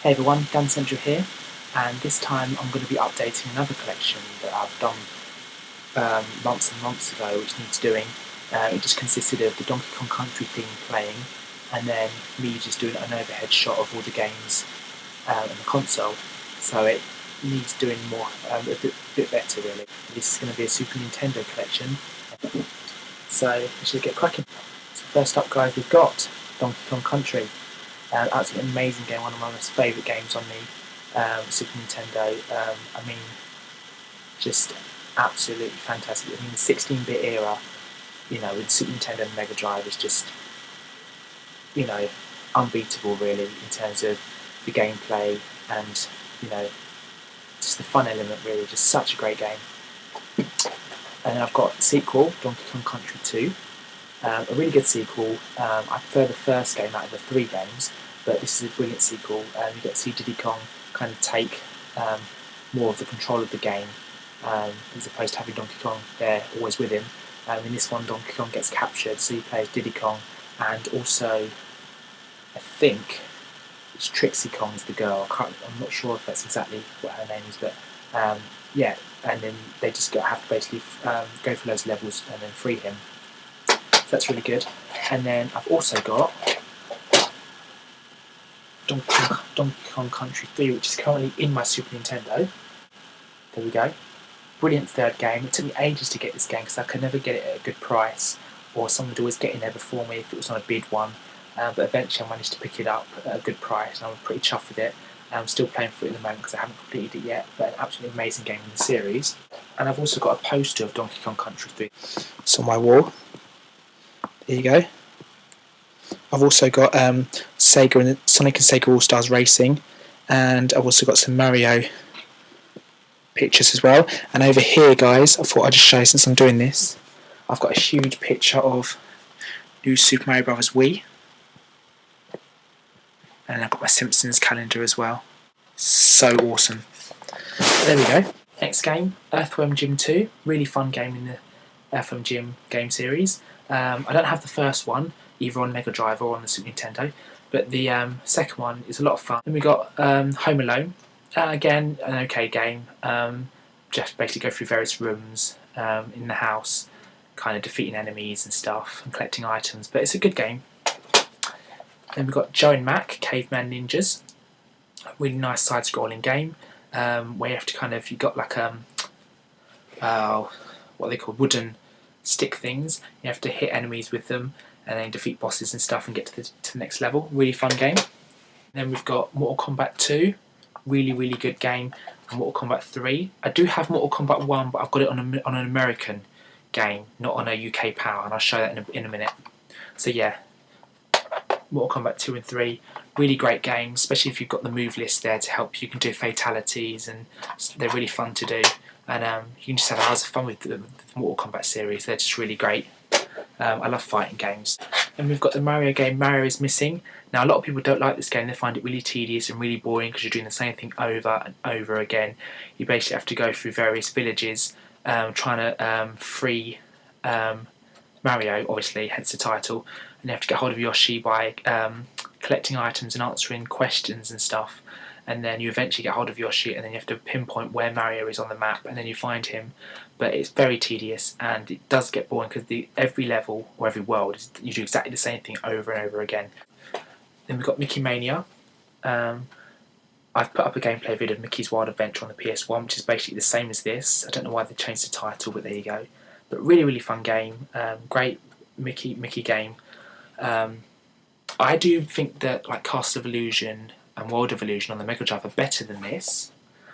Hey everyone, Dancentral here, and this time I'm going to be updating another collection that I've done months and months ago, which needs doing. It just consisted of the Donkey Kong Country theme playing, and then me just doing an overhead shot of all the games in the console. So it needs doing more, a bit better really. This is going to be a Super Nintendo collection, so we should get cracking. So first up, guys, we've got Donkey Kong Country. Absolutely amazing game, one of my most favourite games on the Super Nintendo. I mean, just absolutely fantastic. I mean, the 16-bit era, you know, with Super Nintendo and Mega Drive is just, you know, unbeatable really in terms of the gameplay and, you know, just the fun element really. Just such a great game. And then I've got a sequel, Donkey Kong Country 2. A really good sequel. I prefer the first game out of the 3 games, but this is a brilliant sequel. You get to see Diddy Kong kind of take more of the control of the game, as opposed to having Donkey Kong there always with him. In this one, Donkey Kong gets captured, so you play as Diddy Kong, and also I think it's Trixie Kong is the girl. I'm not sure if that's exactly what her name is, but yeah. And then they just have to basically go for those levels and then free him. So that's really good. And then I've also got Donkey Kong Country 3, which is currently in my Super Nintendo. There we go. Brilliant third game. It took me ages to get this game because I could never get it at a good price, or someone would always get in there before me if it was on a bid one. But eventually I managed to pick it up at a good price, and I'm pretty chuffed with it. I'm still playing for it at the moment because I haven't completed it yet, but an absolutely amazing game in the series. And I've also got a poster of Donkey Kong Country 3. It's on my wall. There you go. I've also got Sega and Sonic and Sega All Stars Racing, and I've also got some Mario pictures as well. And over here, guys, I thought I'd just show you, since I'm doing this, I've got a huge picture of New Super Mario Bros. Wii, and I've got my Simpsons calendar as well. So awesome. There we go. Next game, Earthworm Jim 2. Really fun game in the Earthworm Jim game series. I don't have the first one, either on Mega Drive or on the Super Nintendo, but the second one is a lot of fun. Then we got Home Alone. Again, an okay game. Just basically go through various rooms in the house, kind of defeating enemies and stuff and collecting items, but it's a good game. Then we've got Joe and Mac, Caveman Ninjas. A really nice side-scrolling game where you have to kind of, you've got like what they call wooden stick things. You have to hit enemies with them and then defeat bosses and stuff and get to the next level. Really fun game. Then we've got Mortal Kombat 2. Really good game. And Mortal Kombat 3. I do have Mortal Kombat 1, but I've got it on an American game, not on a UK PAL, and I'll show that in a minute. So yeah, Mortal Kombat 2 and 3, really great games, especially if you've got the move list there to help. You can do fatalities, and they're really fun to do. And you can just have hours of fun with the Mortal Kombat series. They're just really great. I love fighting games. And we've got the Mario game, Mario is Missing. Now, a lot of people don't like this game. They find it really tedious and really boring because you're doing the same thing over and over again. You basically have to go through various villages trying to free Mario, obviously, hence the title. And you have to get hold of Yoshi by collecting items and answering questions and stuff. And then you eventually get hold of Yoshi, and then you have to pinpoint where Mario is on the map, and then you find him. But it's very tedious, and it does get boring because every level or every world you do exactly the same thing over and over again. Then we've got Mickey Mania. I've put up a gameplay video of Mickey's Wild Adventure on the PS1, which is basically the same as this. I don't know why they changed the title, but there you go. But really fun game. Great Mickey game. I do think that like Castle of Illusion and World of Illusion on the Mega Drive are better than this.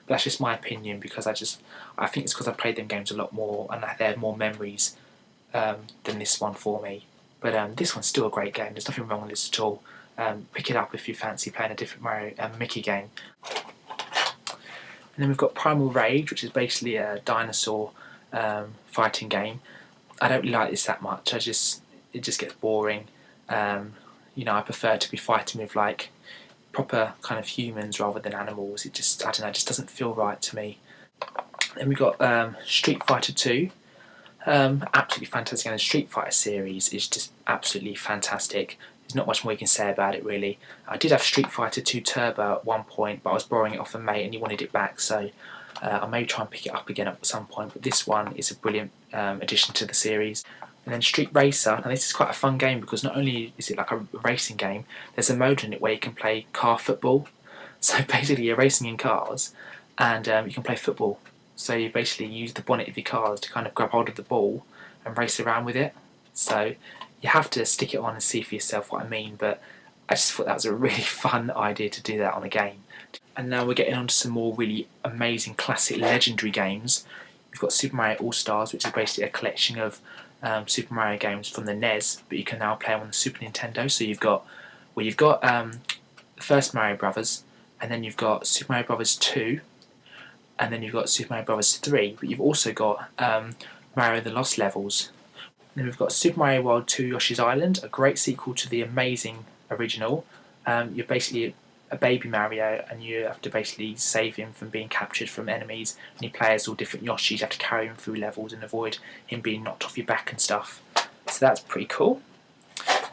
But that's just my opinion, because I think it's because I played them games a lot more and they have more memories than this one for me. But this one's still a great game. There's nothing wrong with this at all. Pick it up if you fancy playing a different Mario Mickey game. And then we've got Primal Rage, which is basically a dinosaur fighting game. I don't really like this that much. It just gets boring. You know, I prefer to be fighting with like proper kind of humans rather than animals. It just, I don't know, it just doesn't feel right to me. Then we've got Street Fighter 2. Absolutely fantastic, and the Street Fighter series is just absolutely fantastic. There's not much more you can say about it really. I did have Street Fighter 2 Turbo at one point, but I was borrowing it off a mate and he wanted it back, so I may try and pick it up again at some point, but this one is a brilliant addition to the series. And then Street Racer, and this is quite a fun game because not only is it like a racing game, there's a mode in it where you can play car football. So basically you're racing in cars and you can play football. So you basically use the bonnet of your cars to kind of grab hold of the ball and race around with it. So you have to stick it on and see for yourself what I mean, but I just thought that was a really fun idea to do that on a game. And now we're getting on to some more really amazing classic legendary games. We've got Super Mario All-Stars, which is basically a collection of Super Mario games from the NES, but you can now play them on the Super Nintendo. So you've got the first Mario Brothers, and then you've got Super Mario Brothers 2, and then you've got Super Mario Brothers 3, but you've also got Mario the Lost Levels. Then we've got Super Mario World 2 Yoshi's Island, a great sequel to the amazing original. You're basically a baby Mario and you have to basically save him from being captured from enemies, and you play as all different Yoshis. You have to carry him through levels and avoid him being knocked off your back and stuff. So that's pretty cool.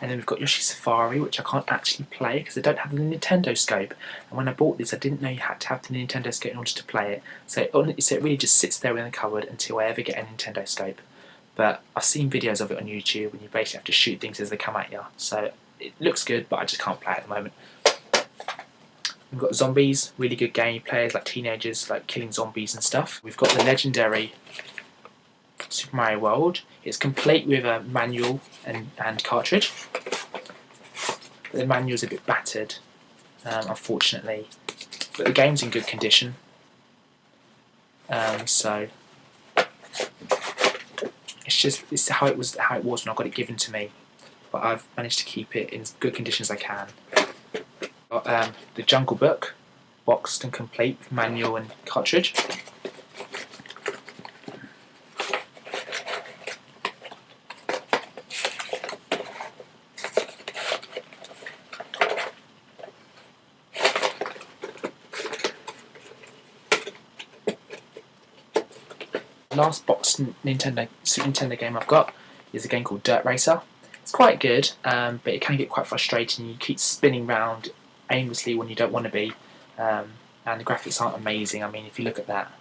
And then we've got Yoshi's Safari, which I can't actually play because I don't have the Nintendo Scope. And when I bought this, I didn't know you had to have the Nintendo Scope in order to play it. So it really just sits there in the cupboard until I ever get a Nintendo Scope. But I've seen videos of it on YouTube and you basically have to shoot things as they come at you. So it looks good, but I just can't play it at the moment. We've got Zombies, really good game. You play as like teenagers, like killing zombies and stuff. We've got the legendary Super Mario World. It's complete with a manual and cartridge. But the manual's a bit battered, unfortunately. But the game's in good condition. So it's how it was when I got it given to me. But I've managed to keep it in as good condition as I can. Got the Jungle Book, boxed and complete with manual and cartridge. The last boxed Super Nintendo game I've got is a game called Dirt Racer. It's quite good, but it can get quite frustrating. You keep spinning round aimlessly when you don't want to be, and the graphics aren't amazing. I mean, if you look at that,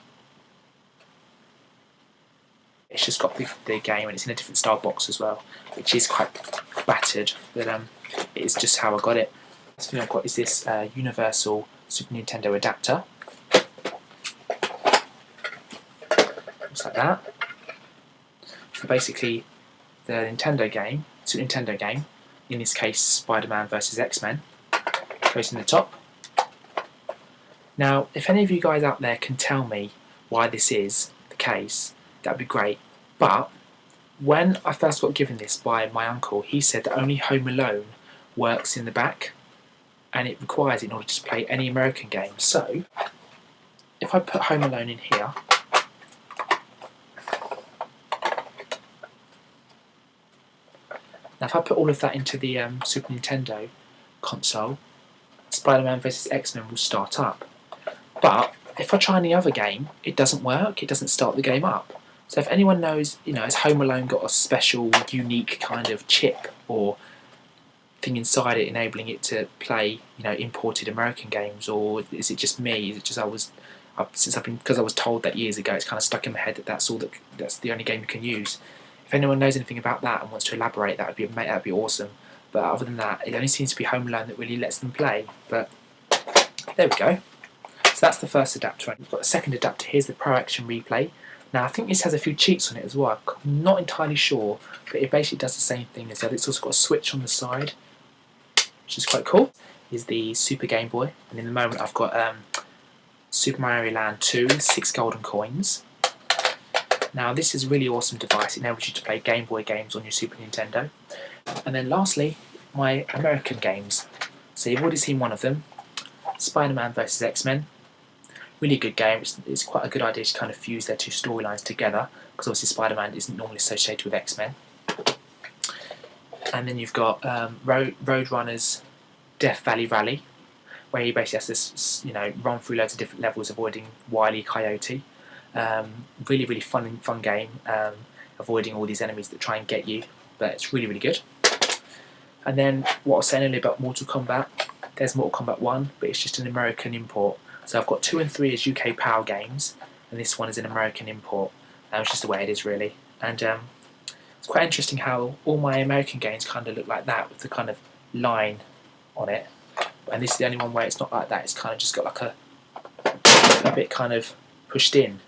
it's just got the game, and it's in a different style box as well, which is quite battered, but it's just how I got it. The thing I've got is this universal Super Nintendo adapter. Looks like that. So basically, the Super Nintendo game, in this case Spider-Man vs X-Men, goes in the top. Now, if any of you guys out there can tell me why this is the case, that'd be great. But when I first got given this by my uncle, he said that only Home Alone works in the back, and it requires it in order to play any American game. So, if I put Home Alone in here, now if I put all of that into the Super Nintendo console, Spider-Man vs X-Men will start up. But if I try any other game, it doesn't work, it doesn't start the game up. So if anyone knows, has Home Alone got a special, unique kind of chip or thing inside it enabling it to play, imported American games, or is it just me? Is it just because I was told that years ago, it's kind of stuck in my head that that's the only game you can use. If anyone knows anything about that and wants to elaborate, that'd be awesome. But other than that, it only seems to be Home Alone that really lets them play. But there we go. So that's the first adapter. We've got the second adapter. Here's the Pro Action Replay. Now I think this has a few cheats on it as well. I'm not entirely sure, but it basically does the same thing as that. It's also got a switch on the side, which is quite cool. Is the Super Game Boy, and in the moment I've got Super Mario Land 2, 6 golden coins. Now this is a really awesome device. It enables you to play Game Boy games on your Super Nintendo. And then lastly, my American games. So you've already seen one of them, Spider-Man vs X-Men. Really good game. It's quite a good idea to kind of fuse their two storylines together, because obviously Spider-Man isn't normally associated with X-Men. And then you've got Roadrunner's Death Valley Rally, where you basically have to run through loads of different levels avoiding Wile E. Coyote. Really, really fun game, avoiding all these enemies that try and get you, but it's really, really good. And then what I was saying earlier about Mortal Kombat, there's Mortal Kombat 1, but it's just an American import. So I've got 2 and 3 as UK PAL games, and this one is an American import. It's just the way it is, really. And it's quite interesting how all my American games kind of look like that, with the kind of line on it. And this is the only one where it's not like that. It's kind of just got like a bit kind of pushed in.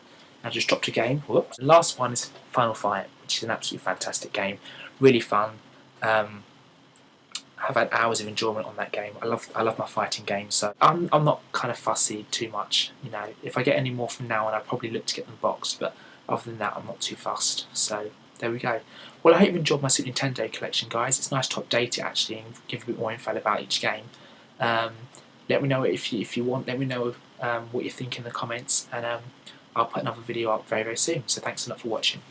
I just dropped a game. Whoops. The last one is Final Fight, which is an absolutely fantastic game. Really fun. I've had hours of enjoyment on that game. I love my fighting games, so I'm not kind of fussy too much. You know, if I get any more from now on, I'll probably look to get them boxed. But other than that, I'm not too fussed. So there we go. Well, I hope you enjoyed my Super Nintendo collection, guys. It's nice to update it actually and give a bit more info about each game. Let me know if you want. Let me know what you think in the comments, and I'll put another video up very soon. So thanks a lot for watching.